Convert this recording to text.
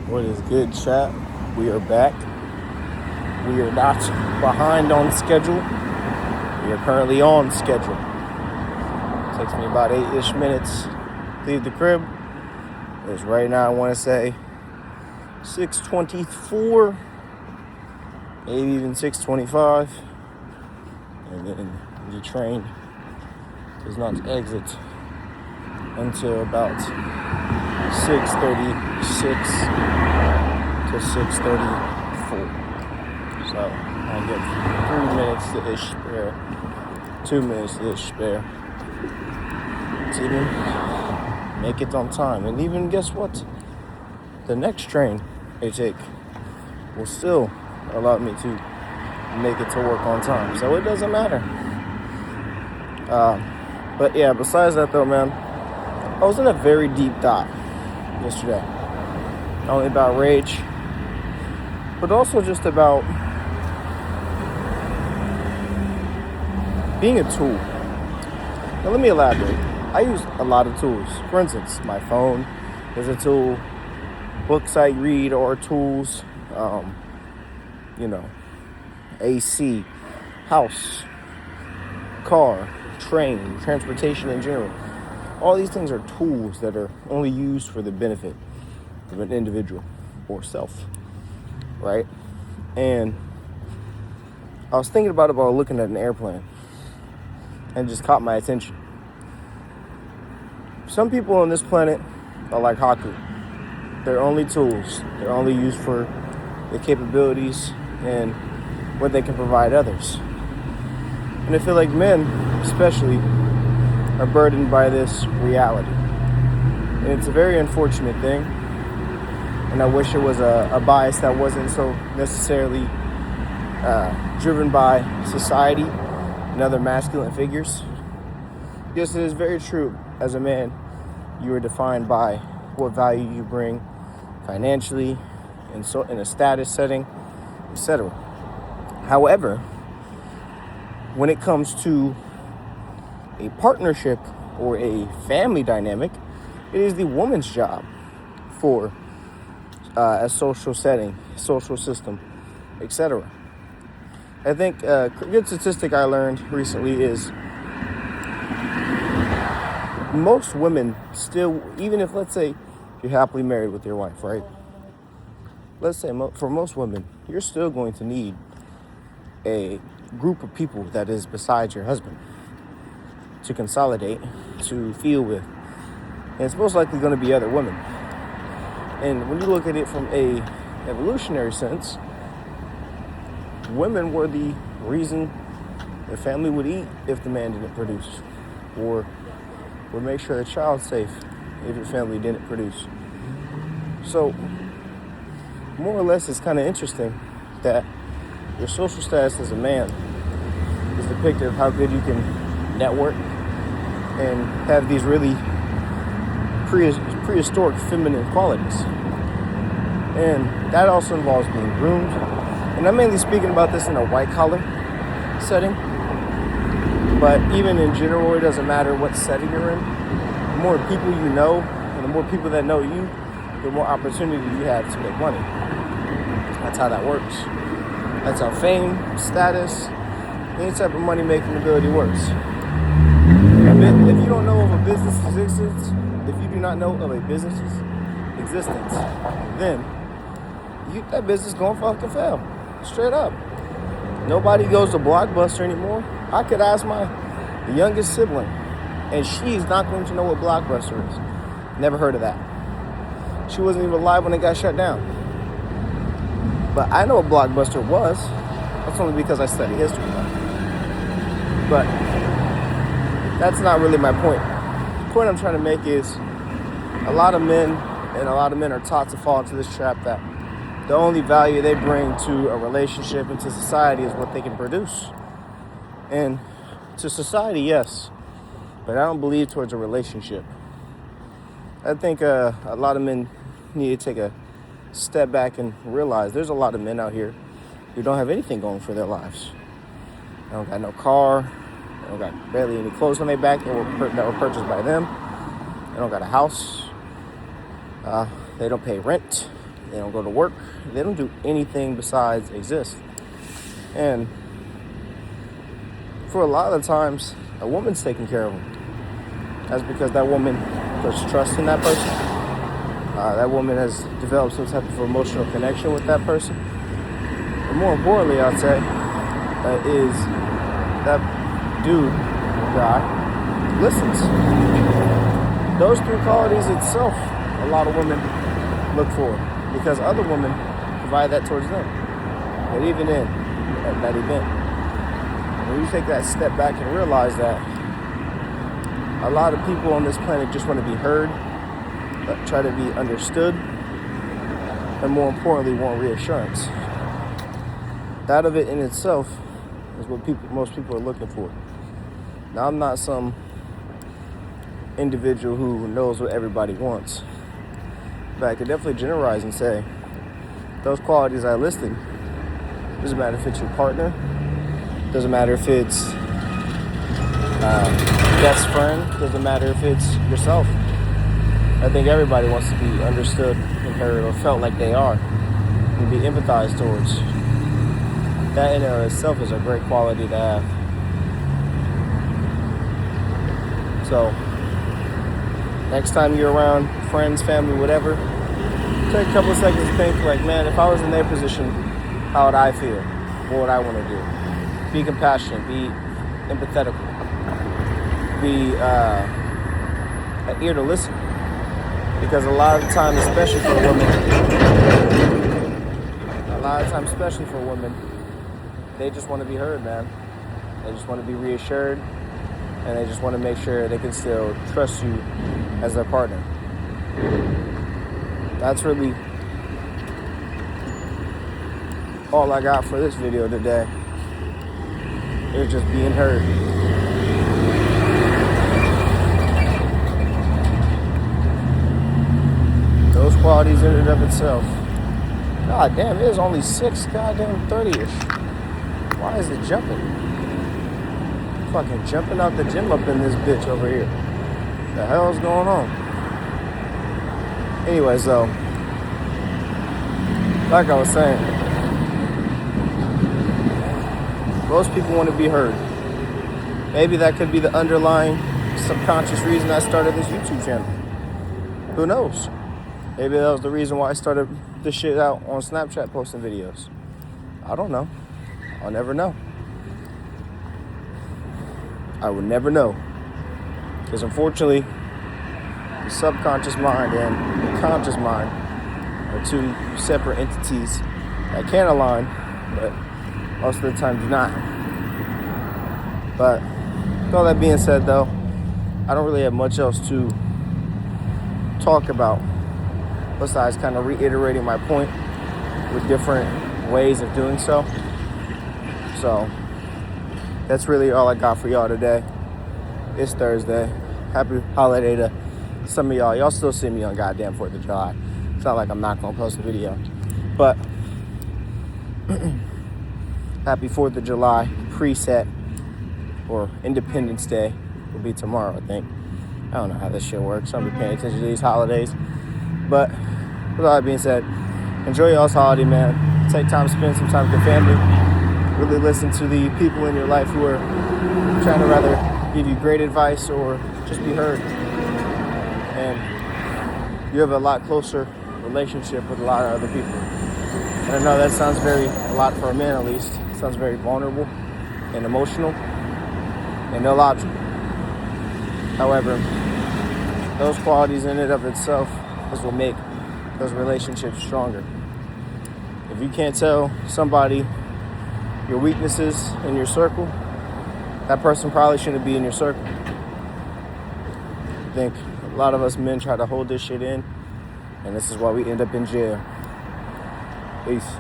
What is good, chat? We are back. We are not behind on schedule. We are currently on schedule. It takes me about 8-ish minutes to leave the crib. It's right now, I want to say 6:24, maybe even 6:25. And then the train does not exit until about 6:36 to 6:34. So I get 3 minutes to ish spare, 2 minutes to ish spare to even make it on time. And even guess what? The next train I take will still allow me to make it to work on time. So it doesn't matter. But yeah, besides that though, man, I was in a very deep thought yesterday. Not only about rage, but also just about being a tool. Now let me elaborate. I use a lot of tools. For instance, my phone is a tool. Books I read are tools. AC, house, car, train, transportation in general. All these things are tools that are only used for the benefit of an individual or self, right? And I was thinking about looking at an airplane, and it just caught my attention. Some people on this planet are like Haku. They're only tools. They're only used for the capabilities and what they can provide others. And I feel like men, especially, are burdened by this reality. And it's a very unfortunate thing. And I wish it was a bias that wasn't so necessarily driven by society and other masculine figures. Yes, it is very true. As a man, you are defined by what value you bring financially, and so in a status setting, etc. However, when it comes to a partnership or a family dynamic, it is the woman's job for a social setting, social system, etc. I think a good statistic I learned recently is most women still, even if, let's say, you're happily married with your wife, right? Let's say for most women, you're still going to need a group of people that is besides your husband to consolidate, to feel with. And it's most likely going to be other women. And when you look at it from a evolutionary sense, women were the reason the family would eat if the man didn't produce, or would make sure the child's safe if your family didn't produce. So, more or less, it's kind of interesting that your social status as a man is depicted of how good you can network and have these really prehistoric feminine qualities. And that also involves being groomed. And I'm mainly speaking about this in a white-collar setting. But even in general, it doesn't matter what setting you're in. The more people you know, and the more people that know you, the more opportunity you have to make money. That's how that works. That's how fame, status, any type of money-making ability works. If you don't know of a business's existence, if you do not know of a business's existence, then that business gonna fucking fail. Straight up. Nobody goes to Blockbuster anymore. I could ask my youngest sibling, and she's not going to know what Blockbuster is. Never heard of that. She wasn't even alive when it got shut down. But I know what Blockbuster was. That's only because I study history. But that's not really my point. The point I'm trying to make is a lot of men are taught to fall into this trap that the only value they bring to a relationship and to society is what they can produce. And to society, yes, but I don't believe towards a relationship. I think a lot of men need to take a step back and realize there's a lot of men out here who don't have anything going for their lives. They don't got no car. They don't got barely any clothes on their back that were purchased by them. They don't got a house. They don't pay rent. They don't go to work. They don't do anything besides exist. And for a lot of the times, a woman's taking care of them. That's because that woman puts trust in that person. That woman has developed some type of emotional connection with that person. And more importantly, I'd say, is that dude, guy, listens. Those three qualities itself, a lot of women look for, because other women provide that towards them. But even in that event, when you take that step back and realize that a lot of people on this planet just want to be heard, try to be understood, and more importantly, want reassurance. That of it in itself is what most people are looking for. Now, I'm not some individual who knows what everybody wants, but I could definitely generalize and say those qualities I listed, doesn't matter if it's your partner, doesn't matter if it's best friend, doesn't matter if it's yourself. I think everybody wants to be understood and heard, or felt like they are, and be empathized towards. That in and of itself is a great quality to have. So, next time you're around friends, family, whatever, take a couple of seconds to think, like, man, if I was in their position, how would I feel? What would I want to do? Be compassionate, be empathetic, be an ear to listen. Because a lot of the time, especially for women, they just want to be heard, man. They just want to be reassured, and they just want to make sure they can still trust you as their partner. That's really all I got for this video today. It's just being heard. Those qualities in and of itself. God damn, it is only 6:30-ish. Why is it jumping? Fucking jumping out the gym up in this bitch over here. The hell is going on? Anyways, though, like I was saying, most people want to be heard. Maybe that could be the underlying subconscious reason I started this YouTube channel. Who knows? Maybe that was the reason why I started this shit out on Snapchat posting videos. I don't know. I'll never know. I will never know. Because unfortunately, the subconscious mind and the conscious mind are two separate entities that can align, but most of the time do not. But with all that being said, though, I don't really have much else to talk about besides kind of reiterating my point with different ways of doing so. So that's really all I got for y'all today. It's Thursday. Happy holiday to some of y'all. Y'all still see me on goddamn 4th of July. It's not like I'm not gonna post a video. But happy 4th of July preset, or Independence Day will be tomorrow, I think. I don't know how this shit works. I'll be paying attention to these holidays. But with all that being said, enjoy y'all's holiday, man. Take time to spend some time with your family. Really listen to the people in your life who are trying to rather give you great advice or just be heard. And you have a lot closer relationship with a lot of other people. And I know that sounds a lot for a man at least, it sounds very vulnerable and emotional and illogical. However, those qualities in and of itself is what make those relationships stronger. If you can't tell somebody your weaknesses in your circle, that person probably shouldn't be in your circle. I think a lot of us men try to hold this shit in, and this is why we end up in jail. Peace.